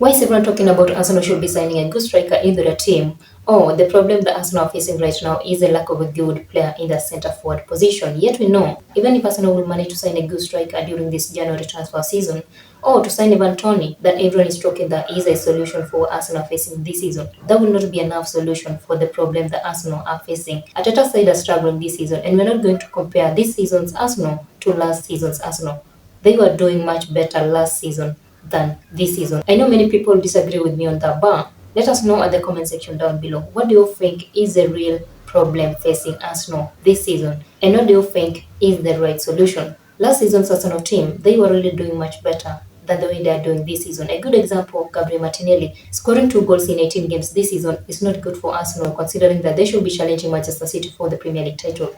Why is everyone talking about Arsenal should be signing a good striker into the team? Oh, the problem that Arsenal are facing right now is the lack of a good player in the centre forward position. Yet we know, even if Arsenal will manage to sign a good striker during this January transfer season, or to sign Ivan Toney, that everyone is talking that is a solution for Arsenal facing this season, that will not be enough solution for the problem that Arsenal are facing. Arteta's side are struggling this season, and we're not going to compare this season's Arsenal to last season's Arsenal. They were doing much better last season than this season. I know many people disagree with me on that, but let us know at the comment section down below. What do you think is the real problem facing Arsenal this season? And what do you think is the right solution? Last season's Arsenal team, they were really doing much better than the way they are doing this season. A good example, Gabriel Martinelli scoring 2 goals in 18 games this season is not good for Arsenal, considering that they should be challenging Manchester City for the Premier League title.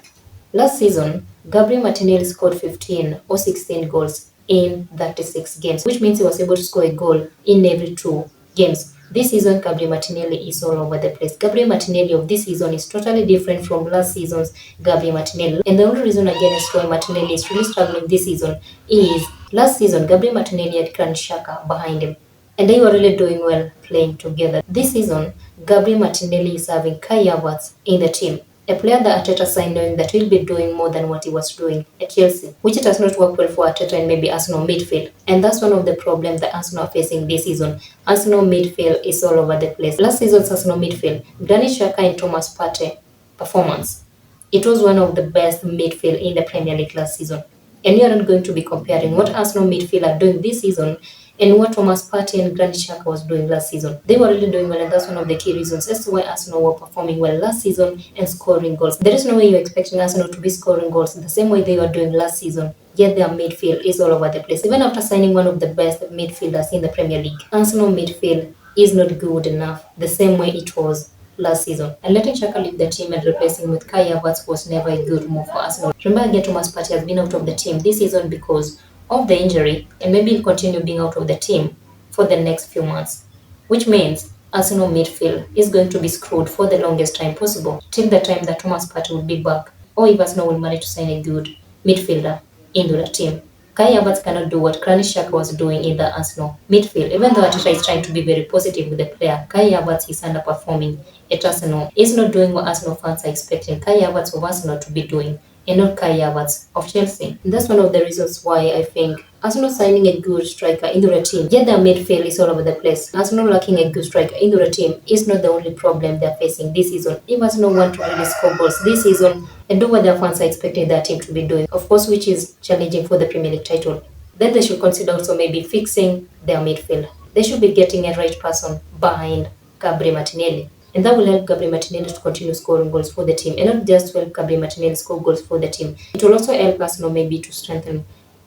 Last season, Gabriel Martinelli scored 15 or 16 goals in 36 games, which means he was able to score a goal in every 2 games. This season, Gabriel Martinelli is all over the place. Gabriel Martinelli of this season is totally different from last season's Gabriel Martinelli. And the only reason again is why Martinelli is really struggling this season is last season, Gabriel Martinelli had Granit Xhaka behind him, and they were really doing well playing together. This season, Gabriel Martinelli is having Kai Havertz in the team, a player that Arteta signed knowing that he'll be doing more than what he was doing at Chelsea, which it has not worked well for Arteta and maybe Arsenal midfield. And that's one of the problems that Arsenal are facing this season. Arsenal midfield is all over the place. Last season's Arsenal midfield, Granit Xhaka and Thomas Partey performance, it was one of the best midfield in the Premier League last season. And you are not going to be comparing what Arsenal midfield are doing this season and what Thomas Partey and Granit Xhaka was doing last season. They were really doing well, and that's one of the key reasons as to why Arsenal were performing well last season and scoring goals. There is no way you're expecting Arsenal to be scoring goals the same way they were doing last season, yet their midfield is all over the place. Even after signing one of the best midfielders in the Premier League, Arsenal midfield is not good enough the same way it was last season. And letting Xhaka leave the team and replacing with Kai Havertz was never a good move for Arsenal. Remember again, Thomas Partey has been out of the team this season because of the injury, and maybe he'll continue being out of the team for the next few months, which means Arsenal midfield is going to be screwed for the longest time possible, till the time that Thomas Partey will be back, or if Arsenal will manage to sign a good midfielder into the team. Kai Havertz cannot do what Granit Xhaka was doing in the Arsenal midfield. Even though Arteta is trying to be very positive with the player, Kai Havertz is underperforming at Arsenal. He's not doing what Arsenal fans are expecting Kai Havertz of Arsenal to be doing, and not Kai Havertz of Chelsea. And that's one of the reasons why I think Arsenal signing a good striker into the team, yet their midfield is all over the place. Arsenal lacking a good striker into the team is not the only problem they're facing this season. If Arsenal want to really score goals this season and do what their fans are expecting their team to be doing, of course, which is challenging for the Premier League title, then they should consider also maybe fixing their midfield. They should be getting a right person behind Gabriel Martinelli. And that will help Gabriel Martinelli to continue scoring goals for the team. And not just help Gabriel Martinelli score goals for the team, it will also help Arsenal maybe to strengthen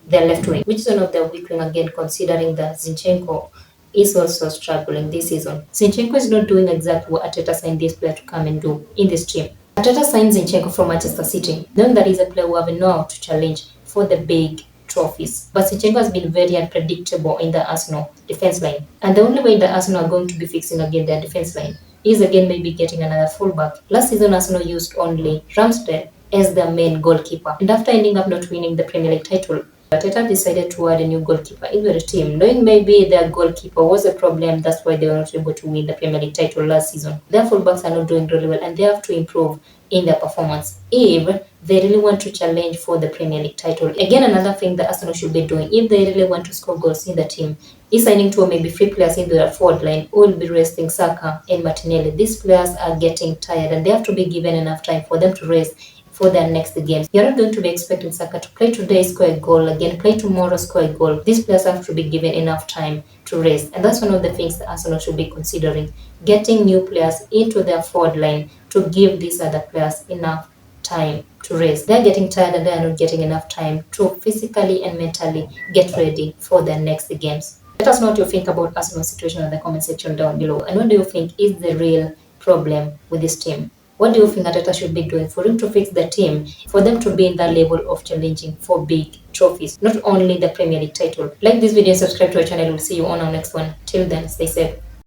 their left wing, which is one of their weak wing again, considering that Zinchenko is also struggling this season. Zinchenko is not doing exactly what Arteta signed this player to come and do in this team. Arteta signed Zinchenko from Manchester City, knowing that he's a player who have know how to challenge for the big trophies. But Zinchenko has been very unpredictable in the Arsenal defense line. And the only way that Arsenal are going to be fixing again their defense line is again maybe getting another fullback. Last season, Arsenal used only Ramsdale as their main goalkeeper. And after ending up not winning the Premier League title, Arteta decided to add a new goalkeeper into the team, knowing maybe their goalkeeper was a problem. That's why they were not able to win the Premier League title last season. Their fullbacks are not doing really well, and they have to improve in their performance if they really want to challenge for the Premier League title. Again, another thing that Arsenal should be doing if they really want to score goals in the team is signing two or maybe three players into their forward line who will be resting Saka and Martinelli. These players are getting tired, and they have to be given enough time for them to rest for their next games. You're not going to be expecting Saka to play today, score a goal, again play tomorrow, score a goal. These players have to be given enough time to rest, and that's one of the things that Arsenal should be considering, getting new players into their forward line to give these other players enough time to rest. They're getting tired and they are not getting enough time to physically and mentally get ready for their next games. Let us know what you think about Arsenal's situation in the comment section down below, and what do you think is the real problem with this team? What do you think Arteta should be doing for him to fix the team, for them to be in that level of challenging for big trophies, not only the Premier League title? Like this video and subscribe to our channel. We'll see you on our next one. Till then, stay safe.